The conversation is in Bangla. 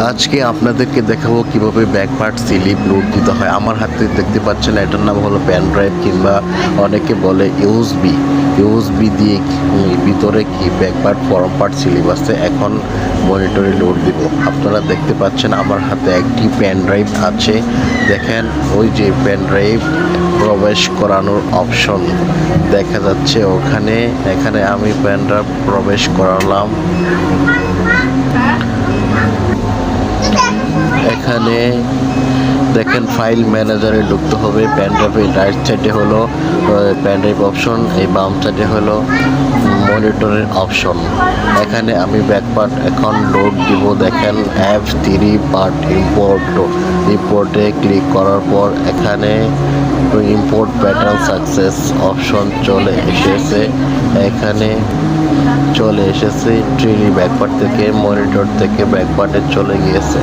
আজকে আপনাদেরকে দেখাবো কিভাবে ব্যাক পার্ট স্লিপ লোড দিতে হয়। আমার হাতে দেখতে পাচ্ছেন, এটার নাম হলো প্যান ড্রাইভ কিংবা অনেকে বলে ইউএসবি দিয়ে ভিতরে কি back part form part slip আছে। এখন মনিটরে লোড দিব। আপনারা দেখতে পাচ্ছেন আমার হাতে একটি প্যান ড্রাইভ আছে। দেখেন ওই যে প্যান ড্রাইভ প্রবেশ করানোর অপশন দেখা যাচ্ছে ওখানে। এখানে আমি প্যান ড্রাইভ প্রবেশ করালাম। এখানে দেখেন ফাইল ম্যানেজারে ঢুকতে হবে। প্যান ড্রাইভের রাইট সাইডে হলো প্যান ড্রাইভ অপশন, এই বাম সাইডে হলো মনিটরের অপশন। এখানে আমি ব্যাক পার্ট এখন লোড দিব। দেখেন F3 পার্ট ইম্পোর্টে ক্লিক করার পর এখানে ইম্পোর্ট প্যাটার্ন সাকসেস অপশন চলে এসেছে। এখানে চলে এসেছে ট্রিনি ব্যাক পার্ট থেকে মনিটর থেকে ব্যাক পার্টে চলে গিয়েছে।